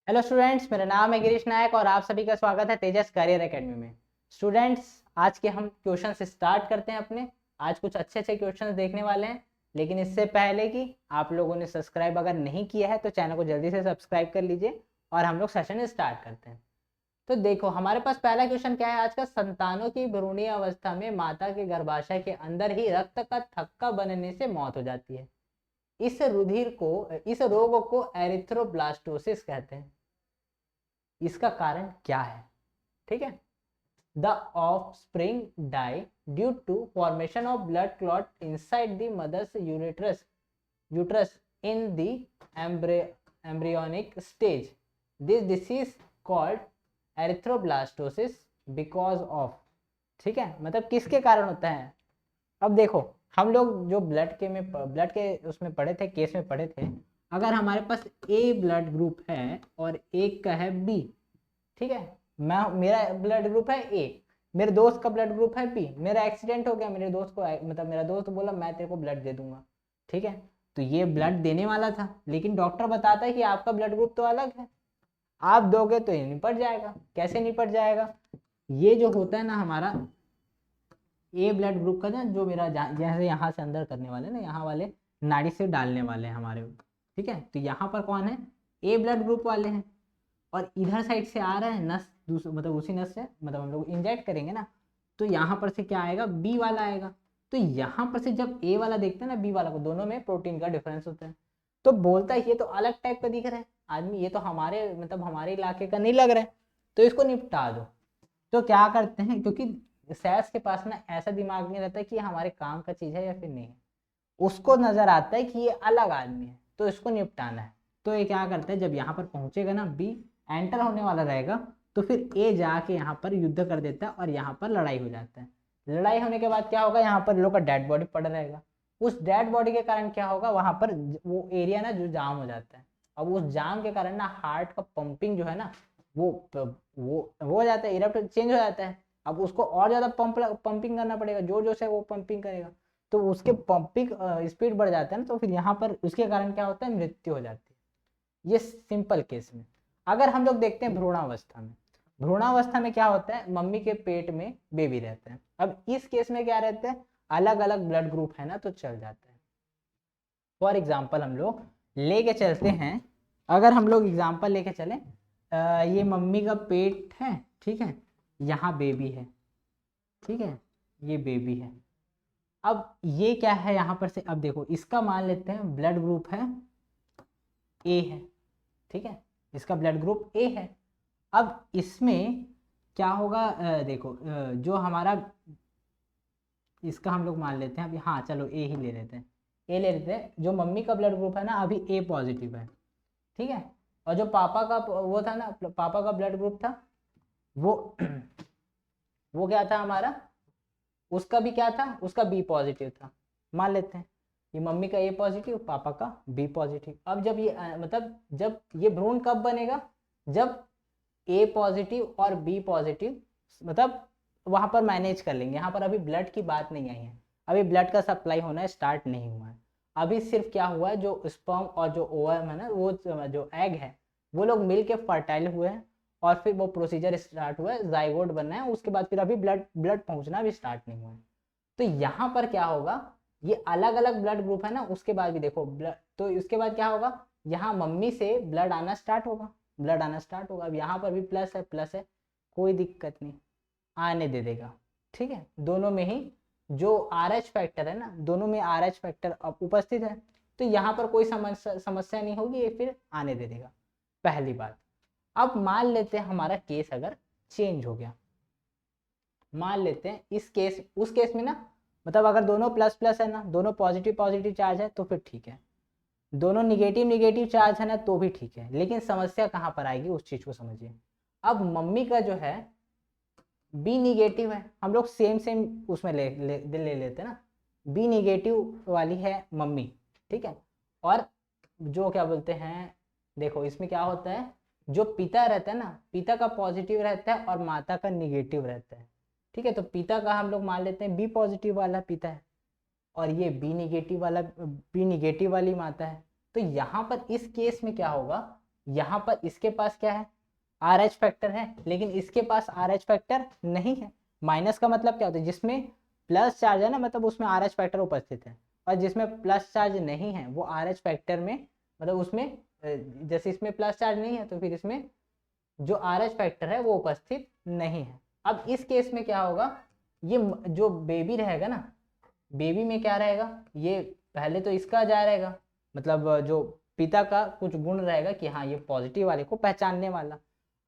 Hello students, मेरा नाम है गिरीश नायक और आप सभी का स्वागत है तेजस करियर एकेडमी में। स्टूडेंट्स, आज के हम क्वेश्चन से स्टार्ट करते हैं अपने। आज कुछ अच्छे अच्छे क्वेश्चन देखने वाले हैं, लेकिन इससे पहले कि आप लोगों ने सब्सक्राइब अगर नहीं किया है तो चैनल को जल्दी से सब्सक्राइब कर लीजिए और हम लोग सेशन स्टार्ट करते हैं। तो देखो, हमारे पास पहला क्वेश्चन क्या है आज का। संतानों की भ्रूणीय अवस्था में माता के गर्भाशय के अंदर ही रक्त का थक्का बनने से मौत हो जाती है। इस रोग को एरिथ्रोब्लास्टोसिस कहते हैं। इसका कारण क्या है? ठीक है। The offspring die due to formation of blood clot inside the mother's uterus in the embryonic stage. This disease called erythroblastosis because of. ठीक है, मतलब किसके कारण होता है। अब देखो, हम लोग जो ब्लड के उसमें पढ़े थे, केस में पढ़े थे। अगर हमारे पास ए ब्लड ग्रुप है और एक का है बी, ठीक है। मेरा ब्लड ग्रुप है ए, मेरे दोस्त का ब्लड ग्रुप है बी। मेरा एक्सीडेंट हो गया, मेरे दोस्त को मतलब मेरा दोस्त बोला मैं तेरे को ब्लड दे दूंगा, ठीक है। तो ये ब्लड देने वाला था, लेकिन डॉक्टर बताता है कि आपका ब्लड ग्रुप तो अलग है, आप दोगे तो ये निपट जाएगा। कैसे निपट जाएगा? ये जो होता है ना हमारा ए ब्लड ग्रुप का ना, जो मेरा जैसे यहाँ से अंदर करने वाले ना, यहाँ वाले नाड़ी से डालने वाले हैं हमारे, ठीक है। तो यहाँ पर कौन है? ए ब्लड ग्रुप वाले हैं। और इधर साइड से आ रहा है नस, मतलब उसी नस से, मतलब हम लोग इंजेक्ट करेंगे ना, तो यहाँ पर से क्या आएगा? बी वाला आएगा। तो यहाँ पर से जब ए वाला देखते हैं ना बी वाला को, दोनों में प्रोटीन का डिफरेंस होता है। तो बोलता है ये तो अलग टाइप का दिख रहा है आदमी, ये तो हमारे मतलब हमारे इलाके का नहीं लग रहा है, तो इसको निपटा दो। तो क्या करते हैं, क्योंकि सैस के पास ना ऐसा दिमाग नहीं रहता कि ये हमारे काम का चीज है या फिर नहीं है। उसको नजर आता है कि ये अलग आदमी है, तो इसको निपटाना है। तो ये क्या करता है, जब यहाँ पर पहुंचेगा ना, बी एंटर होने वाला रहेगा, तो फिर ए जाके यहाँ पर युद्ध कर देता है और यहाँ पर लड़ाई हो जाता है। लड़ाई होने के बाद क्या होगा, यहाँ पर लोग का डेड बॉडी पड़ा रहेगा। उस डेड बॉडी के कारण क्या होगा, वहां पर वो एरिया ना जो जाम हो जाता है। अब उस जाम के कारण ना हार्ट का पंपिंग जो है ना, वो वो हो जाता है, इरप्ट चेंज हो जाता है। अब उसको और ज्यादा पंपिंग करना पड़ेगा, जोर जोर से वो पंपिंग करेगा, तो उसके पंपिंग स्पीड बढ़ जाता है ना, तो फिर यहाँ पर उसके कारण क्या होता है, मृत्यु हो जाती है। ये सिंपल केस में। अगर हम लोग देखते हैं भ्रूणावस्था में, भ्रूणावस्था में क्या होता है, मम्मी के पेट में बेबी रहता है। अब इस केस में क्या रहता है, अलग अलग ब्लड ग्रुप है ना, तो चल जाता है। फॉर एग्जाम्पल हम लोग लेके चलते हैं, अगर हम लोग एग्जाम्पल लेके चले, ये मम्मी का पेट है, ठीक है, यहाँ बेबी है, ठीक है, ये बेबी है। अब ये क्या है यहाँ पर से, अब देखो इसका मान लेते हैं ब्लड ग्रुप है ए है, ठीक है, इसका ब्लड ग्रुप ए है। अब इसमें क्या होगा, देखो, जो हमारा इसका हम लोग मान लेते हैं अभी, हाँ चलो ए ही ले लेते हैं। ए ले लेते हैं, जो मम्मी का ब्लड ग्रुप है ना अभी ए पॉजिटिव है, ठीक है। और जो पापा का वो था ना, पापा का ब्लड ग्रुप था वो वो क्या था हमारा, उसका भी क्या था, उसका बी पॉजिटिव था। मान लेते हैं ये मम्मी का ए पॉजिटिव, पापा का बी पॉजिटिव। अब जब ये मतलब जब ये भ्रूण कब बनेगा, जब ए पॉजिटिव और बी पॉजिटिव, मतलब वहां पर मैनेज कर लेंगे। यहाँ पर अभी ब्लड की बात नहीं आई है, अभी ब्लड का सप्लाई होना स्टार्ट नहीं हुआ है। अभी सिर्फ क्या हुआ है, जो स्पर्म और जो ओवम है ना, वो जो एग है, वो लोग मिल के फर्टाइल हुए हैं, और फिर वो प्रोसीजर स्टार्ट हुआ है, जाइगोट बनना है, उसके बाद फिर अभी ब्लड ब्लड पहुंचना भी स्टार्ट नहीं हुआ है। तो यहाँ पर क्या होगा, ये अलग अलग ब्लड ग्रुप है ना, उसके बाद भी देखो ब्लड, तो इसके बाद क्या होगा, यहाँ मम्मी से ब्लड आना स्टार्ट होगा, ब्लड आना स्टार्ट होगा। अब यहाँ पर भी प्लस है, प्लस है, कोई दिक्कत नहीं, आने दे देगा, ठीक है। दोनों में ही जो आर एच फैक्टर है ना, दोनों में आर एच फैक्टर अब उपस्थित है, तो यहाँ पर कोई समस्या नहीं होगी, ये फिर आने दे देगा। पहली बात। अब मान लेते हैं हमारा केस अगर चेंज हो गया, मान लेते हैं इस केस उस केस में ना, मतलब अगर दोनों प्लस प्लस है ना, दोनों पॉजिटिव पॉजिटिव चार्ज है तो फिर ठीक है, दोनों निगेटिव निगेटिव चार्ज है ना तो भी ठीक है। लेकिन समस्या कहाँ पर आएगी, उस चीज को समझिए। अब मम्मी का जो है बी निगेटिव है, हम लोग सेम सेम उसमें ले लेते हैं ना, बी निगेटिव वाली है मम्मी, ठीक है। और जो क्या बोलते हैं, देखो इसमें क्या होता है, जो पिता रहता है ना, पिता का पॉजिटिव रहता है और माता का निगेटिव रहता है, ठीक है। तो पिता का हम लोग मान लेते हैं बी पॉजिटिव वाला पिता है, और ये बी निगेटिव वाली माता है। तो यहाँ पर इस केस में क्या होगा, यहाँ पर इसके पास क्या है, RH फैक्टर है, लेकिन इसके पास RH फैक्टर नहीं है। माइनस का मतलब क्या होता है, जिसमें प्लस चार्ज है ना, मतलब उसमें RH फैक्टर उपस्थित है, और जिसमें प्लस चार्ज नहीं है वो RH फैक्टर में, मतलब उसमें जैसे इसमें प्लस चार्ज नहीं है तो फिर इसमें जो RH फैक्टर है वो उपस्थित नहीं है। अब इस केस में क्या होगा, ये जो बेबी रहेगा ना, बेबी में क्या रहेगा, ये पहले तो इसका जा रहेगा, मतलब जो पिता का कुछ गुण रहेगा कि हाँ ये पॉजिटिव वाले को पहचानने वाला।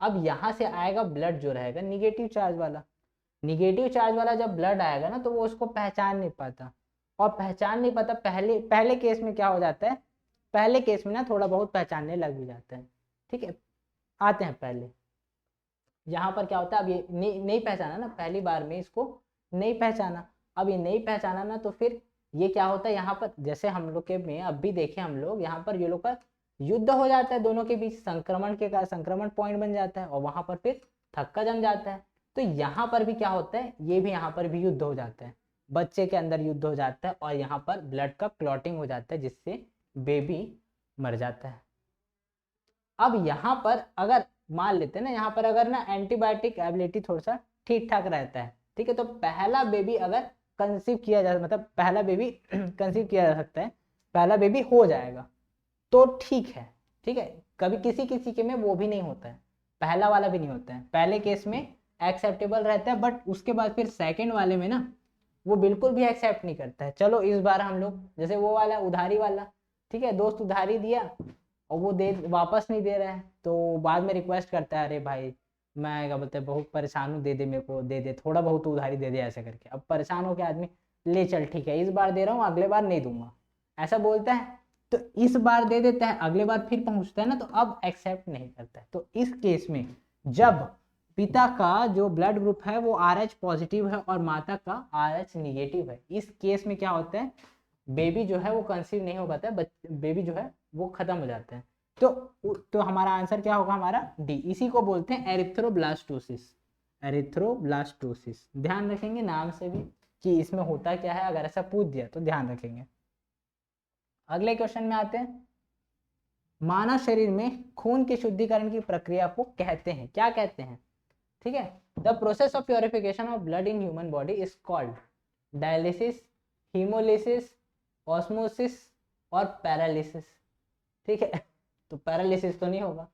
अब यहाँ से आएगा ब्लड जो रहेगा निगेटिव चार्ज वाला। निगेटिव चार्ज वाला जब ब्लड आएगा ना तो वो उसको पहचान नहीं पाता, और पहचान नहीं पाता, पहले पहले केस में क्या हो जाता है, पहले केस में ना थोड़ा बहुत पहचानने लग भी जाता है। ठीक है, आते हैं पहले। यहाँ पर क्या होता है, अब ये नहीं पहचाना ना, पहली बार में इसको नहीं पहचाना। अब ये नहीं पहचाना ना तो फिर ये क्या होता है, यहाँ पर जैसे हम लोग के में अब भी देखें हम लोग, यहाँ पर ये लोग का युद्ध हो जाता है दोनों के बीच, संक्रमण के कारण संक्रमण पॉइंट बन जाता है, और वहां पर फिर थक्का जम जाता है। तो यहाँ पर भी क्या होता है, ये भी यहाँ पर भी युद्ध हो जाता है, बच्चे के अंदर युद्ध हो जाता है, और यहाँ पर ब्लड का क्लॉटिंग हो जाता है, जिससे बेबी मर जाता है। अब यहाँ पर अगर मान लेते हैं ना, यहाँ पर अगर ना एंटीबायोटिक एबिलिटी थोड़ा सा ठीक ठाक रहता है, ठीक है, तो पहला बेबी अगर कंसीव किया जा, मतलब पहला बेबी कंसीव किया जा सकता है, पहला बेबी हो जाएगा तो ठीक है। ठीक है, कभी किसी किसी के में वो भी नहीं होता है, पहला वाला भी नहीं होता है, पहले केस में एक्सेप्टेबल रहता है, बट उसके बाद फिर सेकंड वाले में ना वो बिल्कुल भी एक्सेप्ट नहीं करता है। चलो इस बार हम लोग जैसे वो वाला उधारी वाला, ठीक है, दोस्त उधारी दिया और वो दे वापस नहीं दे रहा है, तो बाद में रिक्वेस्ट करता है, अरे भाई मैं क्या बोलते हैं बहुत परेशान हूँ, दे दे मेरे को, दे दे थोड़ा बहुत उधारी दे दे, ऐसे करके। अब परेशान हो के आदमी, ले चल ठीक है इस बार दे रहा हूँ अगले बार नहीं दूंगा, ऐसा बोलता है, तो इस बार दे देता है, अगले बार फिर पहुंचता है ना तो अब एक्सेप्ट नहीं करता है। तो इस केस में जब पिता का जो ब्लड ग्रुप है वो RH पॉजिटिव है और माता का RH निगेटिव है, इस केस में क्या होता है, बेबी जो है वो कंसीव नहीं हो पाता है, बेबी जो है वो खत्म हो जाता है। तो हमारा आंसर क्या होगा, हमारा डी। इसी को बोलते हैं एरिथ्रोब्लास्टोसिस। एरिथ्रोब्लास्टोसिस ध्यान रखेंगे नाम से भी कि इसमें होता क्या है, अगर ऐसा पूछ दिया तो ध्यान रखेंगे। अगले क्वेश्चन में आते हैं, मानव शरीर में खून के शुद्धिकरण की प्रक्रिया को कहते हैं, क्या कहते हैं, ठीक है। The process of purification of blood in human body is called dialysis, haemolysis, osmosis और पैरालिसिस। ठीक है, तो पैरालिसिस तो नहीं होगा,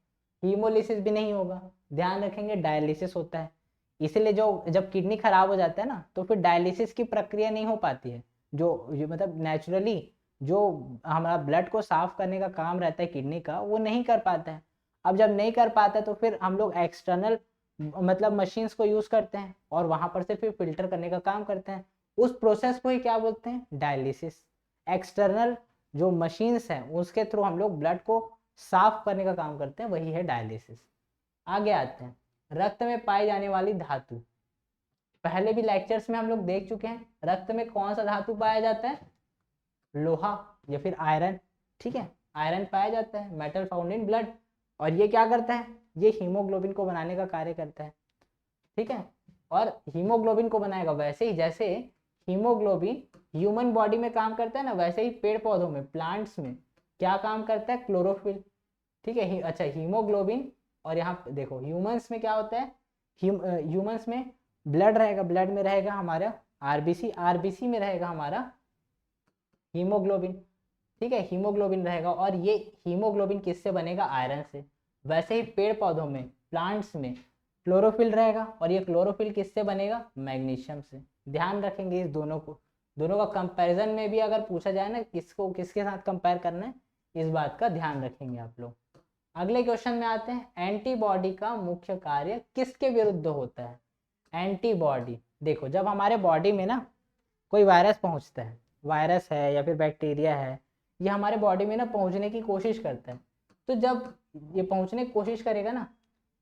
हीमोलिसिस भी नहीं होगा, ध्यान रखेंगे डायलिसिस होता है। इसलिए जो जब किडनी खराब हो जाता है ना तो फिर डायलिसिस की प्रक्रिया नहीं हो पाती है, जो मतलब नेचुरली जो हमारा ब्लड को साफ करने का काम रहता है किडनी का, वो नहीं कर पाता है। अब जब नहीं कर पाता है तो फिर हम लोग एक्सटर्नल मतलब मशीन्स को यूज करते हैं और वहां पर से फिर फिल्टर करने का काम करते हैं। उस प्रोसेस को ही क्या बोलते हैं, डायलिसिस। एक्सटर्नल जो मशीन्स हैं उसके थ्रू हम लोग ब्लड को साफ करने का काम करते हैं, वही है डायलिसिस। आगे आते हैं, रक्त में पाई जाने वाली धातु। पहले भी लेक्चर्स में हम लोग देख चुके हैं, रक्त में कौन सा धातु पाया जाता है, लोहा या फिर आयरन। ठीक है, आयरन पाया जाता है, मेटल फाउंड इन ब्लड। और ये क्या करता है, ये हीमोग्लोबिन को बनाने का कार्य करता है। ठीक है, और हीमोग्लोबिन को बनाएगा वैसे ही जैसे हीमोग्लोबिन ह्यूमन बॉडी में काम करता है ना, वैसे ही पेड़ पौधों में, प्लांट्स में क्या काम करता है, क्लोरोफिल। ठीक है, अच्छा हीमोग्लोबिन, और यहाँ देखो ह्यूमंस में क्या होता है, ह्यूमंस में ब्लड रहेगा, ब्लड में रहेगा हमारा आरबीसी, आरबीसी में रहेगा हमारा हीमोग्लोबिन। ठीक है, हीमोग्लोबिन रहेगा, और ये हीमोग्लोबिन किससे बनेगा, आयरन से। वैसे ही पेड़ पौधों में, प्लांट्स में क्लोरोफिल रहेगा, और ये क्लोरोफिल किससे बनेगा, मैग्नीशियम से। ध्यान रखेंगे इस दोनों को, दोनों का कंपैरिजन में भी अगर पूछा जाए ना किसको किसके साथ कंपेयर करना है, इस बात का ध्यान रखेंगे आप लोग। अगले क्वेश्चन में आते हैं, एंटीबॉडी का मुख्य कार्य किसके विरुद्ध होता है। एंटीबॉडी देखो, जब हमारे बॉडी में ना कोई वायरस पहुंचता है, वायरस है या फिर बैक्टीरिया है, ये हमारे बॉडी में ना पहुंचने की कोशिश करता है। तो जब ये पहुंचने की कोशिश करेगा ना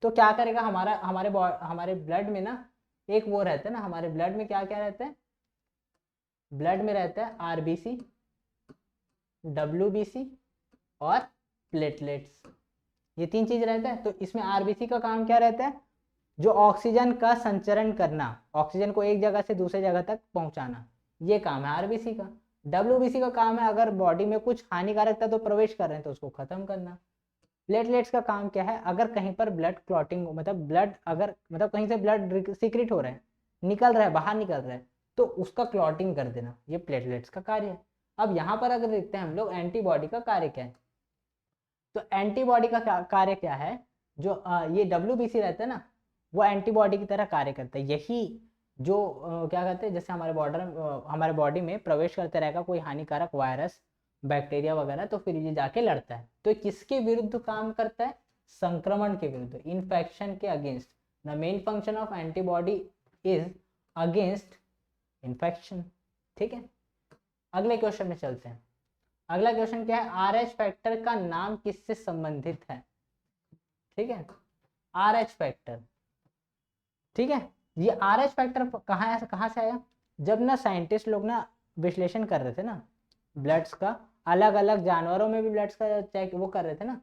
तो क्या करेगा, हमारे ब्लड में ना एक वो रहता है ना, हमारे ब्लड में क्या क्या रहता है, ब्लड में रहता है आरबीसी, डब्ल्यूबीसी और प्लेटलेट्स। ये तीन चीज रहता है। तो इसमें आरबीसी का काम क्या रहता है, जो ऑक्सीजन का संचरण करना, ऑक्सीजन को एक जगह से दूसरे जगह तक पहुंचाना, ये काम है आरबीसी का। डब्ल्यूबीसी का काम है अगर बॉडी में कुछ हानिकारक तत्व तो प्रवेश कर रहे हैं तो उसको खत्म करना। प्लेटलेट्स का काम क्या है, अगर कहीं पर ब्लड क्लॉटिंग मतलब ब्लड अगर मतलब कहीं से ब्लड सीक्रेट हो रहा है, निकल रहा है, बाहर निकल रहा है, तो उसका क्लॉटिंग कर देना, ये प्लेटलेट्स का कार्य है। अब यहाँ पर अगर देखते हैं हम लोग एंटीबॉडी का कार्य क्या है, तो एंटीबॉडी का कार्य क्या है, जो ये WBC रहता है ना, वो एंटीबॉडी की तरह कार्य करता है। यही जो क्या कहते हैं, जैसे हमारे बॉडी में प्रवेश करते रहेगा कोई हानिकारक वायरस बैक्टीरिया वगैरह, तो फिर ये जाके लड़ता है। तो किसके विरुद्ध काम करता है, संक्रमण के विरुद्ध, इन्फेक्शन के against. The main function of antibody is against infection. ठीक है, अगले क्वेश्चन में चलते हैं। अगला क्वेश्चन क्या है, RH फैक्टर का नाम किससे संबंधित है। ठीक है, RH फैक्टर। ठीक है, ये RH फैक्टर कहाँ से आया, जब ना साइंटिस्ट लोग ना विश्लेषण कर रहे थे ना ब्लड्स का, अलग अलग जानवरों में भी ब्लड्स का चेक वो कर रहे थे ना,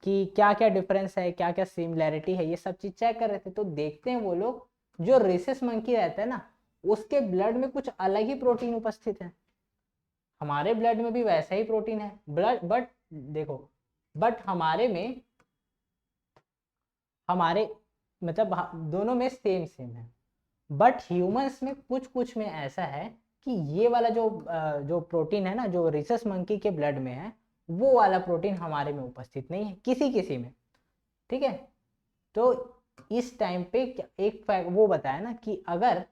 कि क्या क्या डिफरेंस है, क्या क्या सिमिलैरिटी है, ये सब चीज चेक कर रहे थे। तो देखते हैं वो लोग, जो रेसिस मंकी रहता है ना, उसके ब्लड में कुछ अलग ही प्रोटीन उपस्थित है। हमारे ब्लड में भी वैसा ही प्रोटीन है ब्लड, बट देखो, बट हमारे मतलब दोनों में सेम सेम है, बट ह्यूमंस में कुछ कुछ में ऐसा है कि ये वाला जो प्रोटीन है ना, जो रिसस मंकी के ब्लड में है, वो वाला प्रोटीन हमारे में उपस्थित नहीं है, किसी किसी में। ठीक है, तो इस टाइम पे एक वो बताया ना कि अगर,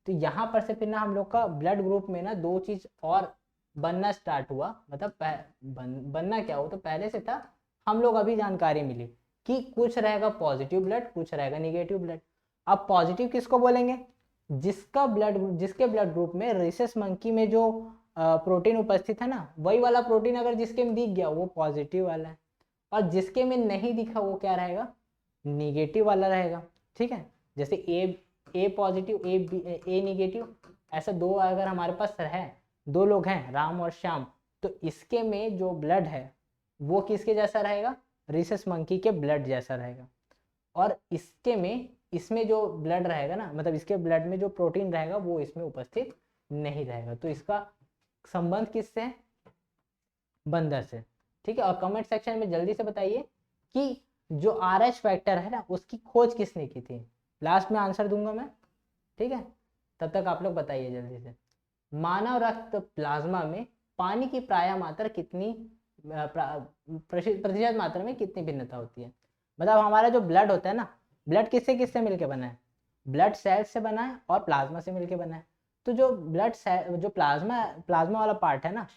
तो यहाँ पर से फिर ना हम लोग का ब्लड ग्रुप में ना दो चीज और बनना स्टार्ट हुआ, मतलब बनना क्या हो, तो पहले से था, हम लोग अभी जानकारी मिली कि कुछ रहेगा पॉजिटिव ब्लड, कुछ रहेगा निगेटिव ब्लड। अब पॉजिटिव किसको बोलेंगे, जिसके ब्लड ग्रुप में रेसिस मंकी में जो प्रोटीन उपस्थित है ना, वही वाला प्रोटीन अगर जिसके में दिख गया वो पॉजिटिव वाला है, और जिसके में नहीं दिखा वो क्या रहेगा, निगेटिव वाला रहेगा। ठीक है, जैसे ए पॉजिटिव, ए निगेटिव, ऐसा दो अगर हमारे पास है, दो लोग हैं राम और श्याम, तो इसके में जो ब्लड है वो किसके जैसा रहेगा, रिसस मंकी के ब्लड जैसा रहेगा, और इसमें जो ब्लड रहेगा ना, मतलब इसके ब्लड में जो प्रोटीन रहेगा वो इसमें उपस्थित नहीं रहेगा। तो इसका संबंध किससे है, बंदर से। ठीक है, और कमेंट सेक्शन में जल्दी से बताइए कि जो RH फैक्टर है ना, उसकी खोज किसने की थी, लास्ट में आंसर दूंगा मैं। ठीक है, तब तक आप लोग बताइए जल्दी से। मानव रक्त प्लाज्मा में पानी की प्राय मात्रा कितनी प्रतिशत मात्रा में कितनी भिन्नता होती है, मतलब हमारा जो ब्लड होता है ना, ब्लड किससे किससे मिलके बना है, ब्लड सेल्स से बना है और प्लाज्मा से मिलके बना है। तो जो जो प्लाज्मा वाला पार्ट है ना,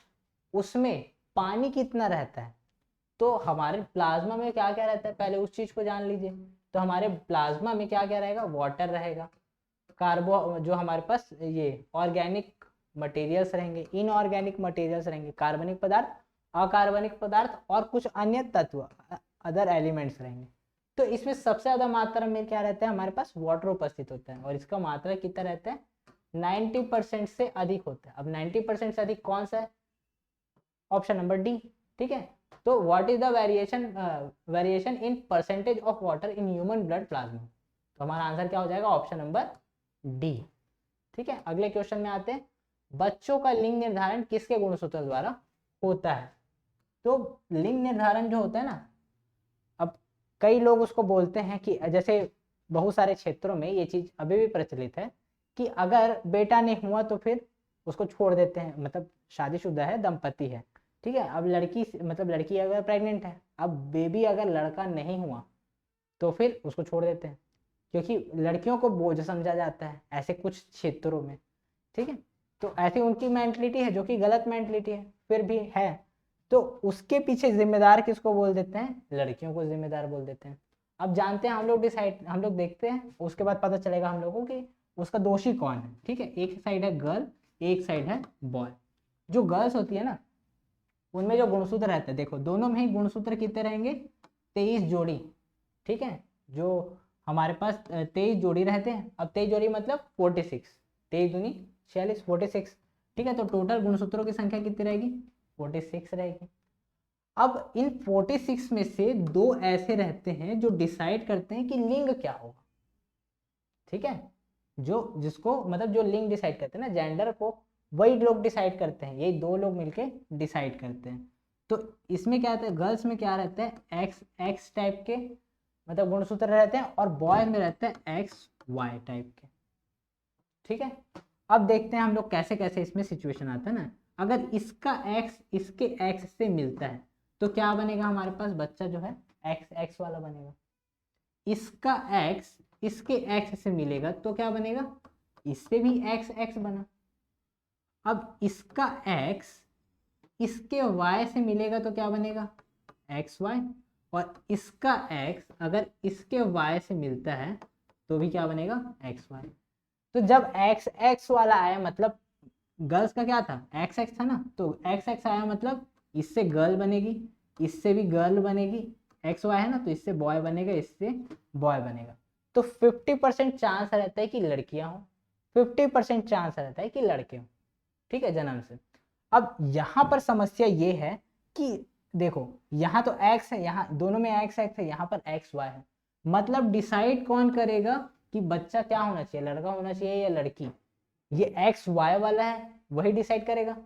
उसमें पानी कितना रहता है, तो हमारे प्लाज्मा में क्या क्या रहता है, पहले उस चीज को जान लीजिए। तो हमारे प्लाज्मा में क्या क्या रहेगा, वाटर रहेगा, कार्बो जो हमारे पास ये ऑर्गेनिक मटेरियल्स रहेंगे, इनऑर्गेनिक मटेरियल्स रहेंगे, कार्बनिक पदार्थ, अकार्बनिक पदार्थ, और कुछ अन्य तत्व, अदर एलिमेंट्स रहेंगे। तो इसमें सबसे ज्यादा मात्रा में क्या रहता है, हमारे पास वाटर उपस्थित होता है, और इसका मात्रा कितना रहता है, 90% से अधिक होता है। अब 90% से अधिक कौन सा है, ऑप्शन नंबर डी। ठीक है, तो what is the variation in percentage of water in human blood plasma, तो हमारा आंसर क्या हो जाएगा, ऑप्शन नंबर डी। ठीक है, अगले क्वेश्चन में आते हैं, बच्चों का लिंग निर्धारण किसके गुणसूत्र द्वारा होता है। तो लिंग निर्धारण जो होता है ना, अब कई लोग उसको बोलते हैं कि जैसे बहुत सारे क्षेत्रों में ये चीज अभी भी प्रचलित है कि अगर बेटा नहीं हुआ तो फिर उसको छोड़ देते हैं, मतलब शादीशुदा है, दंपति है। ठीक है, अब लड़की अगर प्रेग्नेंट है, अब बेबी अगर लड़का नहीं हुआ तो फिर उसको छोड़ देते हैं, क्योंकि लड़कियों को बोझ समझा जाता है ऐसे कुछ क्षेत्रों में। ठीक है, तो ऐसी उनकी मेंटलिटी है, जो कि गलत मेंटलिटी है, फिर भी है। तो उसके पीछे जिम्मेदार किसको बोल देते हैं, लड़कियों को जिम्मेदार बोल देते हैं। अब जानते हैं हम लोग देखते हैं, उसके बाद पता चलेगा हम लोगों को कि उसका दोषी कौन है। ठीक है, एक साइड है गर्ल, एक साइड है बॉय। जो गर्ल्स होती है ना, उनमें जो गुणसूत्र रहता है, देखो दोनों में ही गुणसूत्र कितने रहेंगे, 23 जोड़ी। ठीक है, जो हमारे पास 23 जोड़ी रहते हैं। अब 23 जोड़ी मतलब 46, 23 दूनी 46, 46। ठीक है, तो टोटल गुणसूत्रों की संख्या कितनी रहेगी, 46 रहेगी। अब इन 46 में से दो ऐसे रहते हैं जो डिसाइड करते हैं कि लिंग क्या होगा। ठीक है, जो लिंग डिसाइड करते हैं ना, जेंडर को, वही लोग डिसाइड करते हैं, यही दो लोग मिलके डिसाइड करते हैं। तो इसमें क्या रहता है, गर्ल्स में क्या रहता है, एक्स एक्स टाइप के मतलब गुणसूत्र रहते हैं, और बॉय में रहते हैं एक्स वाई टाइप के। ठीक है, अब देखते हैं हम लोग कैसे कैसे इसमें सिचुएशन आता है ना। अगर इसका एक्स इसके एक्स से मिलता है तो क्या बनेगा हमारे पास बच्चा जो है एक्स एक्स वाला बनेगा। इसका एक्स इसके एक्स से मिलेगा तो क्या बनेगा, इससे भी एक्स एक्स बना। अब इसका एक्स इसके y से मिलेगा तो क्या बनेगा, एक्स वाई। और इसका x अगर इसके y से मिलता है तो भी क्या बनेगा, एक्स वाई। तो जब एक्स एक्स वाला आया मतलब गर्ल्स का क्या था, एक्स एक्स था ना, तो एक्स एक्स आया मतलब इससे गर्ल बनेगी, इससे भी गर्ल बनेगी, एक्स वाई है ना, तो इससे बॉय बनेगा, इससे बॉय बनेगा। तो 50% चांस रहता है कि लड़कियां हो, 50% चांस रहता है कि लड़के हो। ठीक है, जन्म से। अब यहाँ पर समस्या ये है कि देखो यहाँ तो x है, यहाँ दोनों में x x है, यहाँ पर x y है। मतलब डिसाइड कौन करेगा कि बच्चा क्या होना चाहिए, लड़का होना चाहिए या लड़की, ये x y वाला है वही डिसाइड करेगा।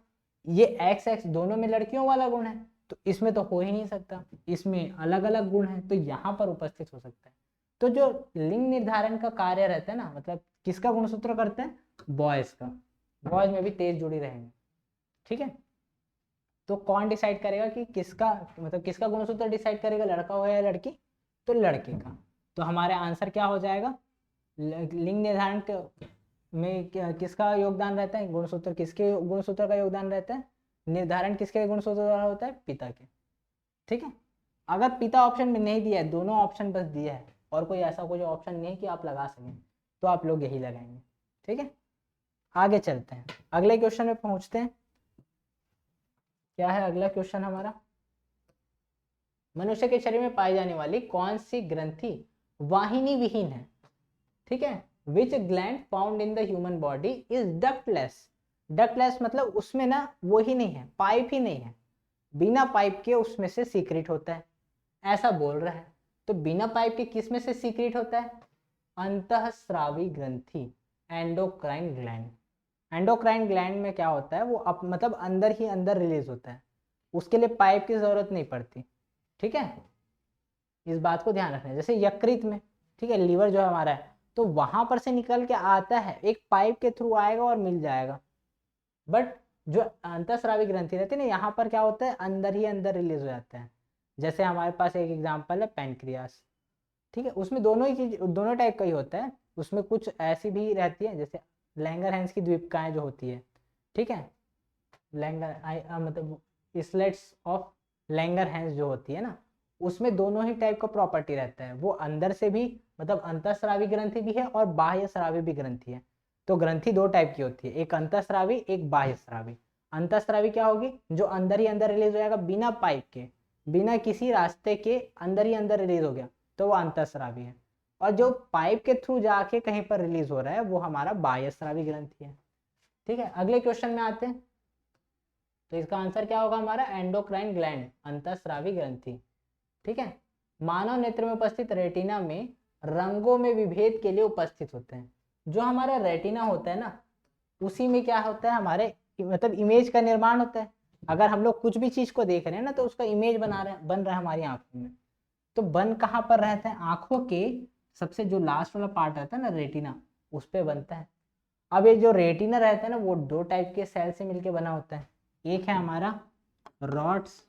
ये x x दोनों में लड़कियों वाला गुण है तो इसमें तो हो ही नहीं सकता, इसमें अलग अलग गुण है तो यहाँ पर उपस्थित हो सकता है। तो जो लिंग निर्धारण का कार्य रहता है ना, मतलब किसका गुणसूत्र करते हैं, बॉयज का। बॉयज में भी तेज जुड़ी रहेंगे। ठीक है, तो कौन डिसाइड करेगा कि किसका मतलब किसका गुणसूत्र डिसाइड करेगा, लड़का हो या लड़की, तो लड़के का। तो हमारा आंसर क्या हो जाएगा, लिंग निर्धारण में किसका योगदान रहता है, गुणसूत्र किसके गुणसूत्र का योगदान रहता है, निर्धारण किसके गुणसूत्र द्वारा होता है, पिता के। ठीक है, अगर पिता ऑप्शन में नहीं दिया है, दोनों ऑप्शन बस दिया है और कोई ऐसा कोई ऑप्शन नहीं कि आप लगा सकें, तो आप लोग यही लगाएंगे। ठीक है, आगे चलते हैं, अगले क्वेश्चन में पहुंचते हैं। क्या है अगला क्वेश्चन हमारा, मनुष्य के शरीर में पाई जाने वाली कौन सी ग्रंथि वाहिनी विहीन है। ठीक है, विच gland found in the human body is ductless. Ductless मतलब उसमें ना वो ही नहीं है, पाइप ही नहीं है, बिना पाइप के उसमें से सीक्रेट होता है, ऐसा बोल रहा है। तो बिना पाइप के किस में से सीक्रेट होता है, अंतःस्रावी ग्रंथि, एंडोक्राइन ग्लैंड। एंडोक्राइन ग्लैंड में क्या होता है, वो मतलब अंदर ही अंदर रिलीज होता है, उसके लिए पाइप की जरूरत नहीं पड़ती। ठीक है, इस बात को ध्यान रखना है। जैसे यकृत में, ठीक है, लीवर जो हमारा है, तो वहां पर से निकल के आता है, एक पाइप के थ्रू आएगा और मिल जाएगा। बट जो अंतःस्रावी ग्रंथि रहती है ना, यहाँ पर क्या होता है, अंदर ही अंदर रिलीज हो जाता है। जैसे हमारे पास एक एग्जाम्पल है पैनक्रियास। ठीक है, उसमें दोनों ही चीज, दोनों टाइप का ही होता है। उसमें कुछ ऐसी भी रहती है जैसे लैंगरहैंस की द्वीपिकाएं जो होती है। ठीक है, मतलब स्लेट्स ऑफ लैंगरहैंस जो होती है ना, उसमें दोनों ही टाइप का प्रॉपर्टी रहता है। वो अंदर से भी मतलब अंतःस्रावी ग्रंथि भी है और बाह्य स्रावी भी ग्रंथि है। तो ग्रंथि दो टाइप की होती है, एक अंतःस्रावी एक बाह्य स्रावी। अंतःस्रावी क्या होगी, जो अंदर ही अंदर रिलीज हो जाएगा बिना पाइप के, बिना किसी रास्ते के अंदर ही अंदर रिलीज हो गया, तो वो अंतःस्रावी है। और जो पाइप के थ्रू जाके कहीं पर रिलीज हो रहा है वो हमारा बाह्य स्रावी ग्रंथि है। ठीक है, अगले क्वेश्चन में आते हैं। तो इसका आंसर क्या होगा हमारा, एंडोक्राइन ग्लैंड, अंतःस्रावी ग्रंथि। ठीक है, मानव नेत्र में उपस्थित रेटिना में रंगों में विभेद के लिए उपस्थित होते हैं। जो हमारा रेटिना होता है ना, उसी में क्या होता है, हमारे मतलब इमेज का निर्माण होता है। अगर हम लोग कुछ भी चीज को देख रहे हैं ना, तो उसका इमेज बन रहा है हमारी आंखों में। तो बन कहाँ पर रहता है, आंखों के सबसे जो लास्ट वाला पार्ट रहता है ना, रेटिना, उस पे बनता है। अब ये जो रेटिना रहता है ना, वो दो टाइप के सेल से मिलके बना होता है। एक है हमारा रॉड्स,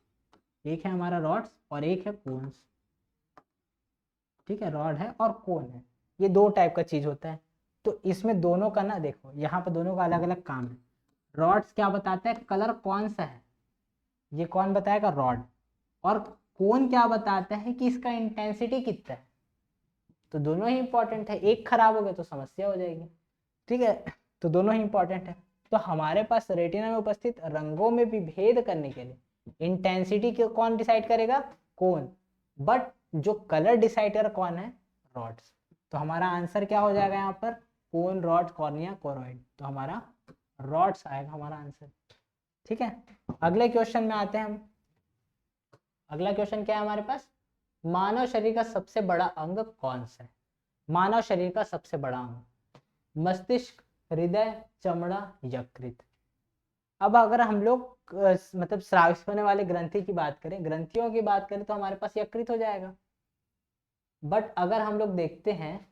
एक है हमारा रॉड्स और एक है कोन्स। ठीक है, रॉड है और कोन है, ये दो टाइप का चीज होता है। तो इसमें दोनों का ना देखो, यहाँ पर दोनों का अलग अलग काम है। रॉड्स क्या बताता है, कलर कौन सा है, ये कौन बताएगा, रॉड। और कोन क्या बताता है कि इसका इंटेंसिटी कितना है। तो दोनों ही इंपॉर्टेंट है, एक खराब हो गया तो समस्या हो जाएगी। ठीक है, तो दोनों ही इंपॉर्टेंट है। तो हमारे पास रेटिना में उपस्थित रंगों में विभेद करने के लिए इंटेंसिटी कौन डिसाइड करेगा, कोन। बट जो कलर डिसाइडर कौन है, रॉड्स। तो हमारा आंसर क्या हो जाएगा यहाँ पर, कोन, रॉड, कॉर्निया, कोरॉइड। तो हमारा रॉड्स आएगा हमारा आंसर। ठीक है, अगले क्वेश्चन में आते हैं हम। अगला क्वेश्चन क्या है हमारे पास, मानव शरीर का सबसे बड़ा अंग कौन सा है। मानव शरीर का सबसे बड़ा अंग, मस्तिष्क, हृदय, चमड़ा, यकृत। अब अगर हम लोग मतलब स्रावित होने वाले ग्रंथि की बात करें, ग्रंथियों की बात करें, तो हमारे पास यकृत हो जाएगा। बट अगर हम लोग देखते हैं,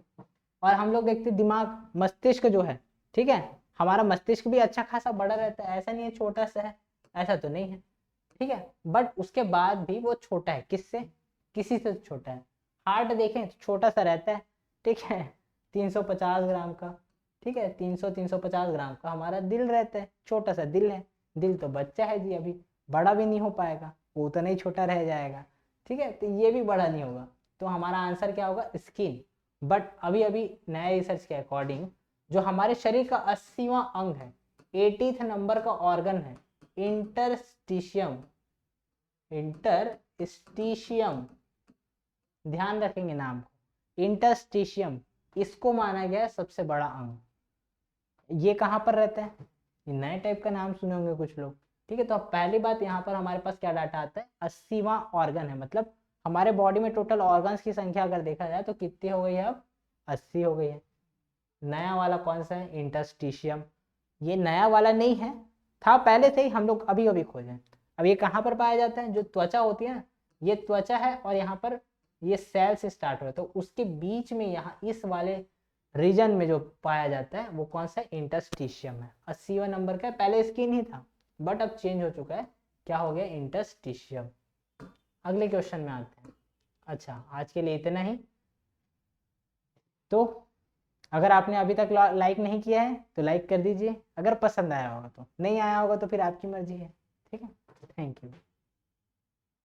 और हम लोग देखते हैं दिमाग, मस्तिष्क जो है, ठीक है, हमारा मस्तिष्क भी अच्छा खासा बड़ा रहता है, ऐसा नहीं है छोटा सा है, ऐसा तो नहीं है, ठीक है, बट उसके बाद भी वो छोटा है, किससे, किसी से छोटा है। हार्ट देखें तो छोटा सा रहता है, ठीक है, 350 ग्राम का, ठीक है, 350 ग्राम का। हमारा दिल रहता है, छोटा सा दिल है, दिल तो बच्चा है जी, अभी बड़ा भी नहीं हो पाएगा, वो तो नहीं, छोटा रह जाएगा, ठीक है, तो ये भी बड़ा नहीं होगा। तो हमारा आंसर क्या होगा, स्किन। बट अभी अभी नए रिसर्च के अकॉर्डिंग जो हमारे शरीर का 80वां अंग है, 80th नंबर का ऑर्गन है, इंटरस्टिशियम, इंटरस्टिशियम, ध्यान रखेंगे नाम को, इंटरस्टिशियम, इसको माना गया सबसे बड़ा अंग। ये कहाँ पर रहता है, ये नए टाइप का नाम सुने होंगे कुछ लोग, ठीक है। तो अब पहली बात यहाँ पर हमारे पास क्या डाटा आता है, 80वां ऑर्गन है, मतलब हमारे बॉडी में टोटल ऑर्गन्स की संख्या अगर देखा जाए तो कितनी हो गई है, अब 80 हो गई है। नया वाला कौन सा है, इंटरस्टिशियम, ये नया वाला नहीं है, था पहले से ही, हम लोग अभी अभी खोजे। अब ये कहाँ पर पाया जाता है, जो त्वचा होती है ना, ये त्वचा है, और यहाँ पर ये सेल से स्टार्ट हुआ, तो उसके बीच में यहाँ इस वाले रीजन में जो पाया जाता है वो कौन सा, इंटरस्टिशियम है। 80वां नंबर का, पहले स्किन ही था, बट अब चेंज हो चुका है, क्या हो गया, इंटरस्टिशियम। अगले क्वेश्चन में आते हैं। अच्छा, आज के लिए इतना ही। तो अगर आपने अभी तक लाइक नहीं किया है तो लाइक कर दीजिए, अगर पसंद आया होगा तो, नहीं आया होगा तो फिर आपकी मर्जी है, ठीक है। Thank you.